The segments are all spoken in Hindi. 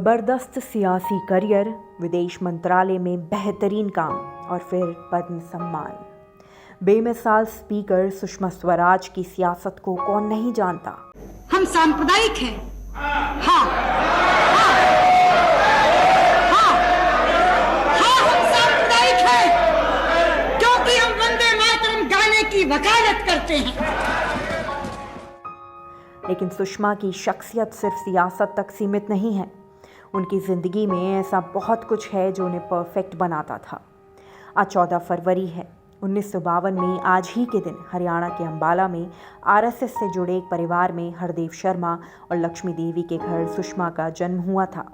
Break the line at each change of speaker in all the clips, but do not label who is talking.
जबरदस्त सियासी करियर, विदेश मंत्रालय में बेहतरीन काम और फिर पद्म सम्मान। बेमिसाल स्पीकर सुषमा स्वराज की सियासत को कौन नहीं जानता।
हम सांप्रदायिक हैं। हाँ, हम सांप्रदायिक हैं क्योंकि हम वंदे मातरम गाने की वकालत करते हैं।
लेकिन सुषमा की शख्सियत सिर्फ सियासत तक सीमित नहीं है। उनकी ज़िंदगी में ऐसा बहुत कुछ है जो उन्हें परफेक्ट बनाता था। आज 14 फरवरी है। 1952 में आज ही के दिन हरियाणा के अंबाला में आरएसएस से जुड़े एक परिवार में हरदेव शर्मा और लक्ष्मी देवी के घर सुषमा का जन्म हुआ था।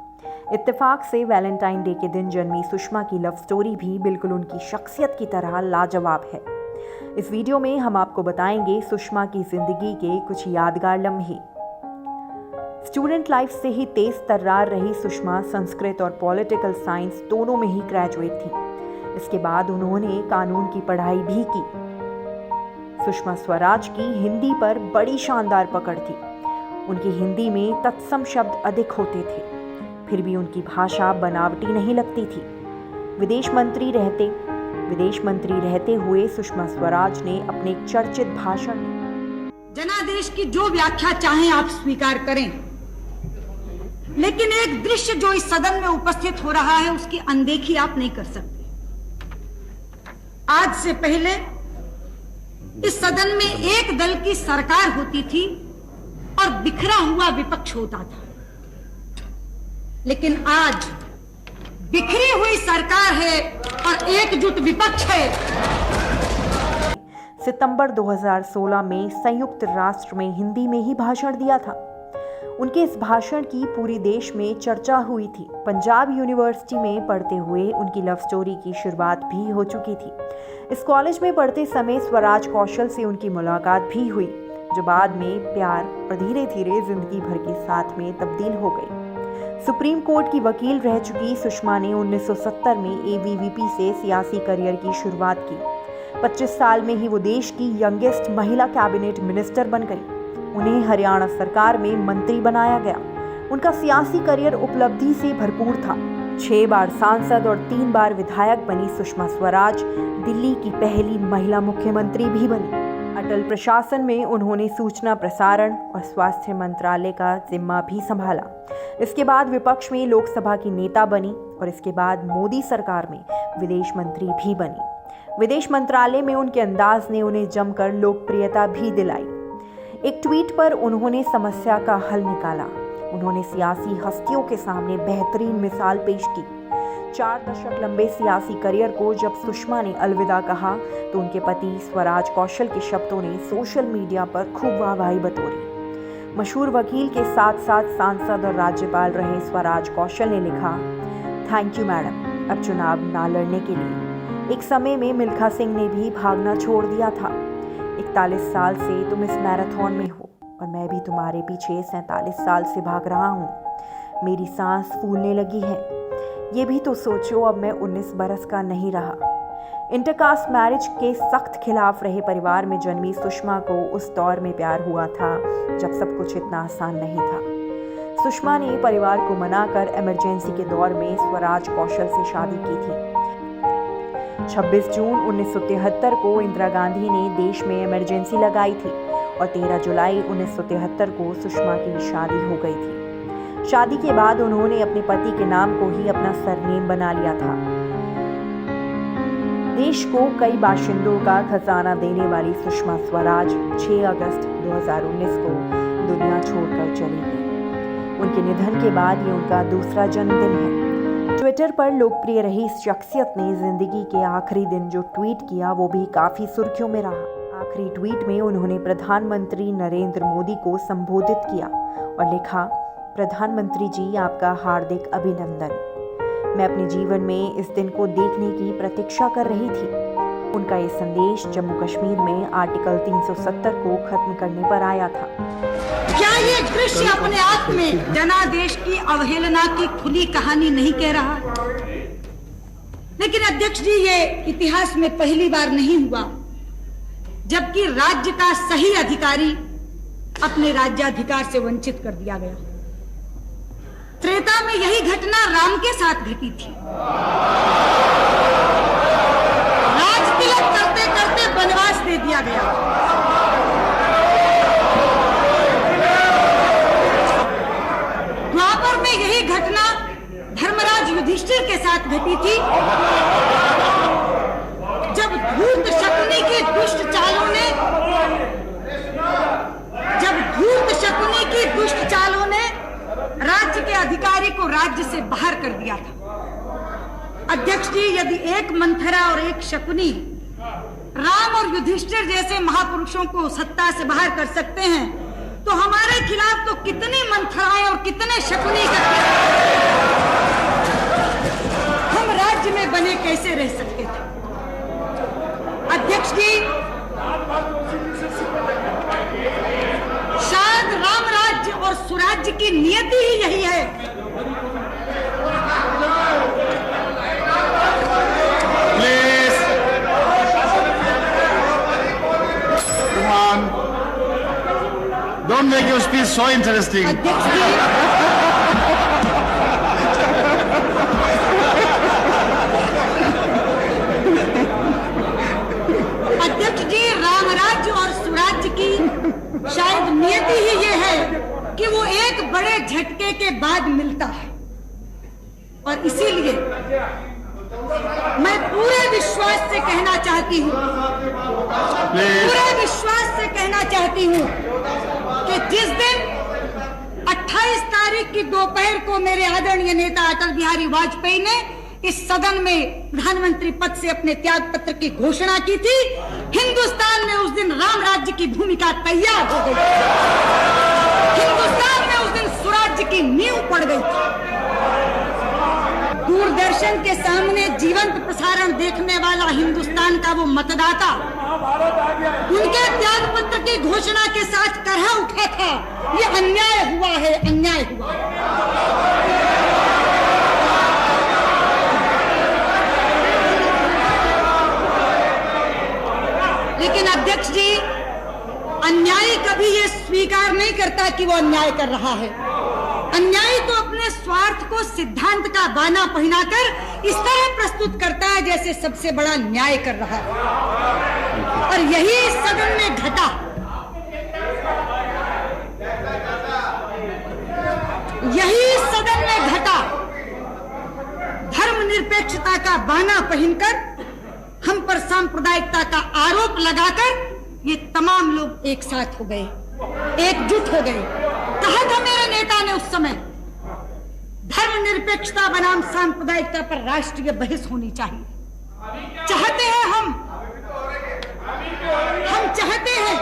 इत्तेफाक से वैलेंटाइन डे के दिन जन्मी सुषमा की लव स्टोरी भी बिल्कुल उनकी शख्सियत की तरह लाजवाब है। इस वीडियो में हम आपको बताएंगे सुषमा की जिंदगी के कुछ यादगार लम्हे। स्टूडेंट लाइफ से ही तेज तर्रार रही सुषमा संस्कृत और पॉलिटिकल साइंस दोनों में ही ग्रेजुएट थी। इसके बाद उन्होंने कानून की पढ़ाई भी की। सुषमा स्वराज की हिंदी पर बड़ी शानदार पकड़ थी। उनकी हिंदी में तत्सम शब्द अधिक होते थे, फिर भी उनकी भाषा बनावटी नहीं लगती थी। विदेश मंत्री रहते हुए सुषमा स्वराज ने अपने एक चर्चित भाषण में
जनादेश की जो व्याख्या चाहें आप स्वीकार करें, लेकिन एक दृश्य जो इस सदन में उपस्थित हो रहा है उसकी अनदेखी आप नहीं कर सकते। आज से पहले इस सदन में एक दल की सरकार होती थी और बिखरा हुआ विपक्ष होता था, लेकिन आज बिखरी हुई सरकार है और एकजुट विपक्ष है।
सितंबर 2016 में संयुक्त राष्ट्र में हिंदी में ही भाषण दिया था। उनके इस भाषण की पूरी देश में चर्चा हुई थी। पंजाब यूनिवर्सिटी में पढ़ते हुए उनकी लव स्टोरी की शुरुआत भी हो चुकी थी। इस कॉलेज में पढ़ते समय स्वराज कौशल से उनकी मुलाकात भी हुई, जो बाद में प्यार और धीरे धीरे जिंदगी भर के साथ में तब्दील हो गई। सुप्रीम कोर्ट की वकील रह चुकी सुषमा ने 1970 में ABVP से सियासी करियर की शुरुआत की। 25 साल में ही वो देश की यंगेस्ट महिला कैबिनेट मिनिस्टर बन गई। उन्हें हरियाणा सरकार में मंत्री बनाया गया। उनका सियासी करियर उपलब्धि से भरपूर था। 6 बार सांसद और 3 बार विधायक बनी सुषमा स्वराज दिल्ली की पहली महिला मुख्यमंत्री भी बनी। अटल प्रशासन में उन्होंने सूचना प्रसारण और स्वास्थ्य मंत्रालय का जिम्मा भी संभाला। इसके बाद विपक्ष में लोकसभा की नेता बनी और इसके बाद मोदी सरकार में विदेश मंत्री भी बनी। विदेश मंत्रालय में उनके अंदाज ने उन्हें जमकर लोकप्रियता भी दिलाई। एक ट्वीट पर उन्होंने समस्या का हल निकाला। उन्होंने सियासी हस्तियों के सामने बेहतरीन मिसाल पेश की। 4 दशक लंबे सियासी करियर को जब सुषमा ने अलविदा कहा तो उनके पति स्वराज कौशल के शब्दों ने सोशल मीडिया पर खूब वाहवाही बटोरी। मशहूर वकील के साथ साथ सांसद और राज्यपाल रहे स्वराज कौशल ने लिखा, थैंक यू मैडम, अब चुनाव ना लड़ने के लिए। एक समय में मिल्खा सिंह ने भी भागना छोड़ दिया था। 41 साल से तुम इस मैराथन में हो और मैं भी तुम्हारे पीछे 47 साल से भाग रहा हूँ। मेरी सांस फूलने लगी है। ये भी तो सोचो, अब मैं 19 बरस का नहीं रहा। इंटरकास्ट मैरिज के सख्त खिलाफ रहे परिवार में जन्मी सुषमा को उस दौर में प्यार हुआ था जब सब कुछ इतना आसान नहीं था। सुषमा ने परिवार को मनाकर इमरजेंसी के दौर में स्वराज कौशल से शादी की थी। 26 जून 1973 को इंदिरा गांधी ने देश में इमरजेंसी लगाई थी और 13 जुलाई 1973 को सुषमा की शादी हो गई थी। शादी के बाद उन्होंने अपने पति के नाम को ही अपना सरनेम बना लिया था। देश को कई बाशिंदों का खजाना देने वाली सुषमा स्वराज 6 अगस्त 2019 को दुनिया छोड़कर चली गई। उनके निधन के बाद ये उनका दूसरा जन्मदिन है। ट्विटर पर लोकप्रिय रही इस शख्सियत ने जिंदगी के आखिरी दिन जो ट्वीट किया वो भी काफी सुर्खियों में रहा। आखिरी ट्वीट में उन्होंने प्रधानमंत्री नरेंद्र मोदी को संबोधित किया और लिखा, प्रधानमंत्री जी, आपका हार्दिक अभिनंदन। मैं अपने जीवन में इस दिन को देखने की प्रतीक्षा कर रही थी। उनका ये संदेश जम्मू कश्मीर में आर्टिकल 370 को खत्म करने पर आया था।
क्या ये दृश्य अपने आप में जनादेश की अवहेलना की खुली कहानी नहीं कह रहा? लेकिन अध्यक्ष जी, ये इतिहास में पहली बार नहीं हुआ जबकि राज्य का सही अधिकारी अपने राज्याधिकार से वंचित कर दिया गया। त्रेता में यही घटना राम के साथ घटी थी। राज तिलक करते करते वनवास दे दिया गया। द्वापर में यही घटना धर्मराज युधिष्ठिर के साथ घटी थी, जब धूर्त शकुनी की दुष्ट चालों ने राज्य के अधिकारी को राज्य से बाहर कर दिया था। अध्यक्ष जी, यदि एक मंथरा और एक शकुनी राम और युधिष्ठिर जैसे महापुरुषों को सत्ता से बाहर कर सकते हैं, तो हमारे खिलाफ तो कितनी मंथराएं और कितने शकुनी हम राज्य में बने कैसे रह सकते थे। अध्यक्ष जी, शायद राम राज्य और सुराज्य की नियति ही यही है।
Please. Come on. Don't make your speech so interesting.
अध्यक्ष जी, राम राज्य और सुराज्य की शायद नियति ही ये है कि वो एक बड़े झटके के बाद मिलता है, और इसीलिए मैं पूरे विश्वास से कहना चाहती हूँ कि जिस दिन 28 तारीख की दोपहर को मेरे आदरणीय नेता अटल बिहारी वाजपेयी ने इस सदन में प्रधानमंत्री पद से अपने त्याग पत्र की घोषणा की थी, हिंदुस्तान में उस दिन राम राज्य की भूमिका तैयार हो गई। हिंदुस्तान में उस दिन स्वराज्य की नींव पड़ गई थी। दूरदर्शन के सामने जीवंत प्रसारण देखने वाला हिंदुस्तान का वो मतदाता उनके त्याग पत्र की घोषणा के साथ करहा उठा था, ये अन्याय हुआ है, अन्याय हुआ है। लेकिन अध्यक्ष जी, अन्यायी कभी ये स्वीकार नहीं करता कि वो अन्याय कर रहा है। अन्यायी तो अपने स्वार्थ को सिद्धांत का बाना पहनाकर इस तरह प्रस्तुत करता है जैसे सबसे बड़ा न्याय कर रहा है, और यही इस सदन में घटा। धर्मनिरपेक्षता का बाना पहनकर हम पर सांप्रदायिकता का आरोप लगाकर ये तमाम लोग एक साथ हो गए, एकजुट हो गए। कहा था मेरे नेता ने उस समय, धर्मनिरपेक्षता बनाम सांप्रदायिकता पर राष्ट्रीय बहस होनी चाहिए। चाहते हैं हम चाहते हैं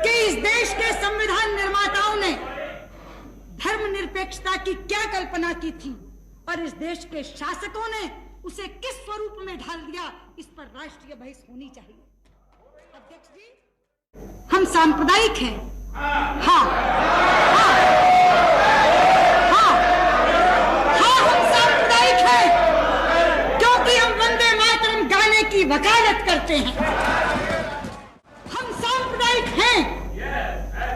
कि इस देश के संविधान निर्माताओं ने धर्मनिरपेक्षता की क्या कल्पना की थी और इस देश के शासकों ने उसे किस स्वरूप में ढाल दिया, इस पर राष्ट्रीय बहस होनी चाहिए। अध्यक्ष जी, हम सांप्रदायिक हैं, हाँ, हम सांप्रदायिक हैं क्योंकि हम वंदे मातरम गाने की वकालत करते हैं। हम सांप्रदायिक हैं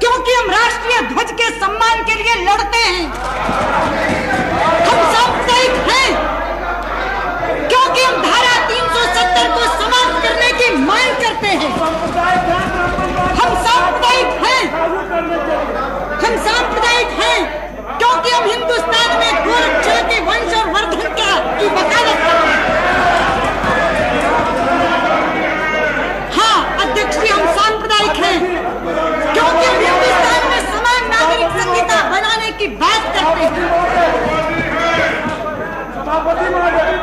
क्योंकि हम राष्ट्रीय ध्वज के सम्मान के लिए लड़ते हैं। हम सांप्रदायिक हैं क्योंकि हम धारा 370 को समाप्त करने की मांग करते हैं। हम सांप्रदायिक हैं क्योंकि हम हिंदुस्तान में गोरक्षा के वंश और वर्धन की वकालत करते हैं। हाँ अध्यक्ष जी, हम सांप्रदायिक हैं क्योंकि हम हिंदुस्तान में समान नागरिक संहिता बनाने की बात करते हैं।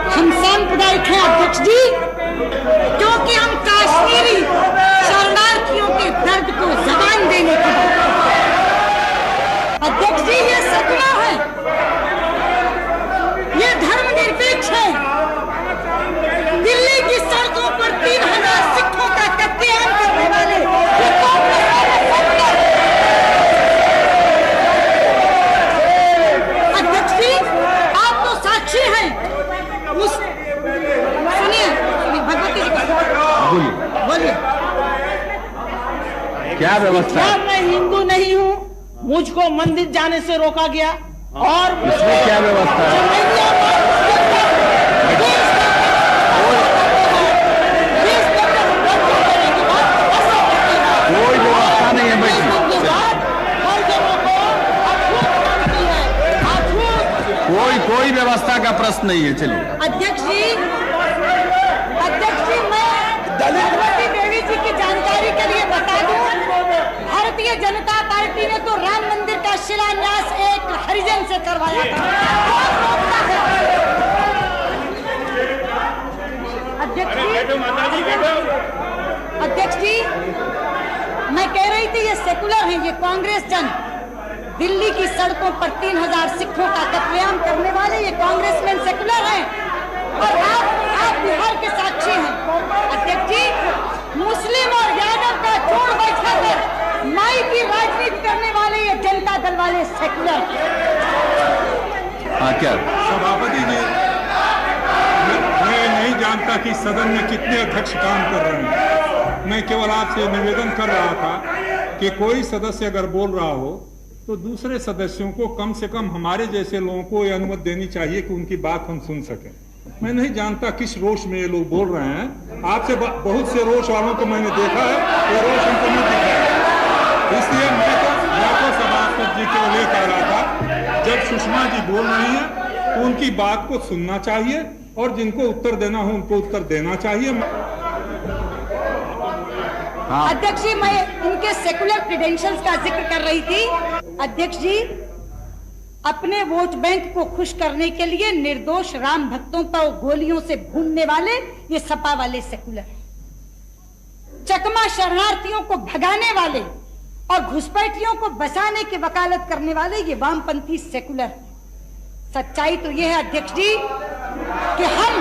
हम सांप्रदायिक हैं अध्यक्ष जी क्योंकि हम कश्मीरी शरणार्थियों के दर्द को जबान देने की अध्यक्ष जी, ये सपना है, ये धर्मनिरपेक्ष है। दिल्ली की सड़कों पर 3000 सिखों का कत्लेआम करने वाले ये कांग्रेस वाले अध्यक्ष जी, आप तो साक्षी हैं। सुनिए भगवती जी बोलिए।
क्या व्यवस्था?
मैं हिंदू नहीं हूँ, मुझको मंदिर जाने से रोका गया।
और
इसमें क्या व्यवस्था है? कोई व्यवस्था नहीं है भाई, कोई व्यवस्था का प्रश्न नहीं है। चलिए
अध्यक्ष जी, मैं भगवती देवी जी की जानकारी के लिए बता दूं, भारतीय जनता पार्टी ने तो राम मंदिर का शिलान्यास एक हरिजन से करवाया था। कौन रोकता है? अध्यक्ष जी, मैं कह रही थी ये सेकुलर हैं, ये कांग्रेस जन दिल्ली की सड़कों पर 3000 सिखों का कत्लेआम करने वाले ये कांग्रेसमैन सेकुलर हैं, और आप बिहार के साक्षी हैं। अध्यक्ष जी, मुस्लिम और यादव का जोड़ बैठाकर माई की राजनीति करने वाले ये जनता दल वाले सेकुलर।
हाँ, क्या
सभापति जी, मैं नहीं जानता कि सदन में कितने अध्यक्ष काम कर रहे हैं। मैं केवल आपसे निवेदन कर रहा था कि कोई सदस्य अगर बोल रहा हो तो दूसरे सदस्यों को कम से कम हमारे जैसे लोगों को यह अनुमति देनी चाहिए कि उनकी बात हम सुन सकें। मैं नहीं जानता किस रोष में ये लोग बोल रहे हैं। आपसे बहुत से रोष वालों को मैंने देखा है, ये रोष उनको नहीं दिखा है। इसलिए मैं तो सभापति जी को ये कह रहा था, जब सुषमा जी बोल रही हैं तो उनकी बात को सुनना चाहिए और जिनको उत्तर देना हो उनको उत्तर देना चाहिए।
हाँ।
अध्यक्ष जी, मैं इनके सेकुलर क्रेडेंशियल्स का जिक्र कर रही थी। अध्यक्ष जी, अपने वोट बैंक को खुश करने के लिए निर्दोष राम भक्तों पर गोलियों से भूनने वाले ये सपा वाले सेकुलर, चकमा शरणार्थियों को भगाने वाले और घुसपैठियों को बसाने की वकालत करने वाले ये वामपंथी सेकुलर। सच्चाई तो ये है अध्यक्ष जी कि हम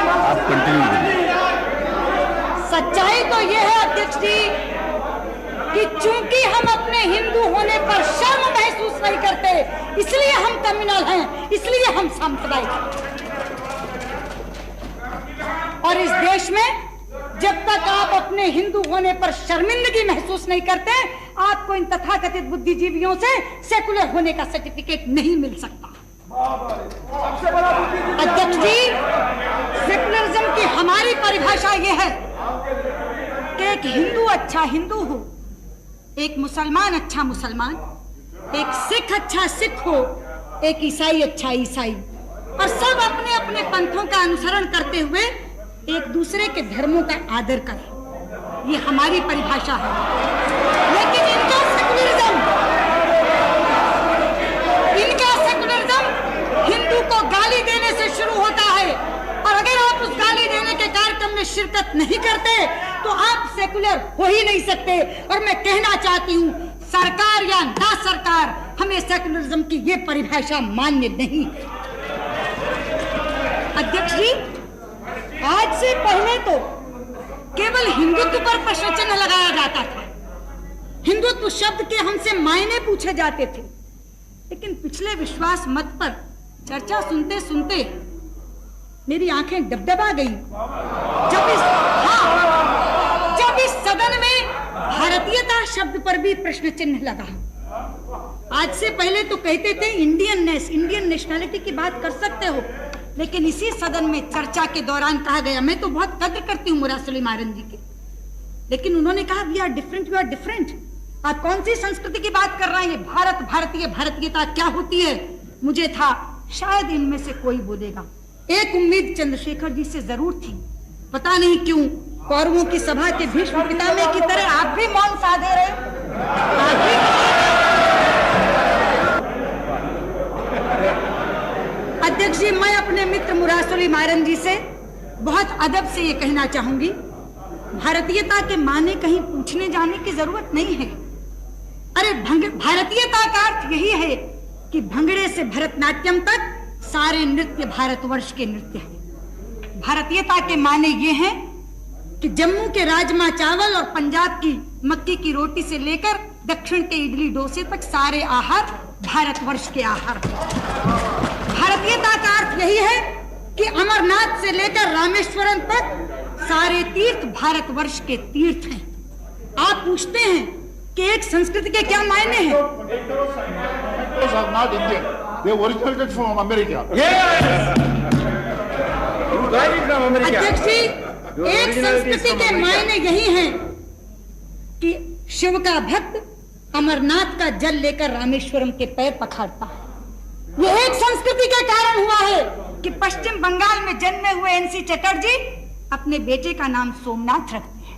आप कंटिन्यू करिए।
सच्चाई तो ये है अध्यक्ष जी कि चूंकि हम अपने हिंदू होने पर शर्म महसूस नहीं करते, इसलिए हम कम्युनल हैं, इसलिए हम सांप्रदायिक हैं। और इस देश में जब तक आप अपने हिंदू होने पर शर्मिंदगी महसूस नहीं करते, आपको इन तथाकथित बुद्धिजीवियों से सेकुलर होने का सर्टिफिकेट नहीं मिल सकता। अध्यक्ष जी, सेकुलरिज्म की हमारी परिभाषा यह है कि एक हिंदू अच्छा हिंदू हो, एक मुसलमान अच्छा मुसलमान, एक सिख अच्छा सिख हो, एक ईसाई अच्छा ईसाई, और सब अपने अपने पंथों का अनुसरण करते हुए एक दूसरे के धर्मों का आदर करें। ये हमारी परिभाषा है। लेकिन इनका सेकुलरिज्म हिंदू को गाली देने से शुरू होता है, और अगर आप उस गाली देने के कार्यक्रम में शिरकत नहीं करते तो आप सेकुलर हो ही नहीं सकते। और मैं कहना चाहती हूं, सरकार या ना सरकार, हमें सेकुलरिज्म की ये परिभाषा मान्य नहीं है। अध्यक्ष जी, आज से पहले तो केवल हिंदुत्व पर प्रश्न चिन्ह लगाया जाता था, हिंदुत्व शब्द के हमसे मायने पूछे जाते थे। लेकिन पिछले विश्वास मत पर चर्चा सुनते सुनते मेरी आंखें डबडबा गई जब इस सदन में भारतीयता शब्द पर भी प्रश्न चिन्ह लगा। आज से पहले तो कहते थे इंडियन नेशनैलिटी की बात कर सकते हो, लेकिन इसी सदन में चर्चा के दौरान कहा गया, मैं तो बहुत कद्र करती हूँ मुरासली मारन जी की, लेकिन उन्होंने कहा we are different, you are different. आप कौन सी संस्कृति की बात कर रहे हैं? भारतीयता क्या होती है? मुझे था शायद इनमें से कोई बोलेगा। एक उम्मीद चंद्रशेखर जी से जरूर थी, पता नहीं क्यों कौरवों की सभा के भीष्म पितामह की तरह आप भी मौन साधे रहे। अध्यक्ष जी, मैं अपने मित्र मुरासली मारन जी से बहुत अदब से ये कहना चाहूंगी, भारतीयता के माने कहीं पूछने जाने की जरूरत नहीं है। अरे भारतीयता का अर्थ यही है कि भंगड़े से भरतनाट्यम तक सारे नृत्य भारतवर्ष के नृत्य हैं। भारतीयता के माने ये हैं कि जम्मू के राजमा चावल और पंजाब की मक्की की रोटी से लेकर दक्षिण के इडली डोसे तक सारे आहार भारतवर्ष के आहार। भारतीयता का अर्थ यही है कि अमरनाथ से लेकर रामेश्वरम तक सारे तीर्थ भारतवर्ष के तीर्थ हैं। आप पूछते हैं कि एक संस्कृति के क्या मायने हैं।
Those are not Indian. They originated from America.
अध्यक्ष जी, एक संस्कृति के मायने यही हैं कि शिव का भक्त अमरनाथ का जल लेकर रामेश्वरम के पैर पखारता है। यह एक संस्कृति के कारण हुआ है कि पश्चिम बंगाल में जन्मे हुए एनसी चटर्जी अपने बेटे का नाम सोमनाथ रखते हैं।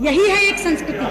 यही है एक संस्कृति।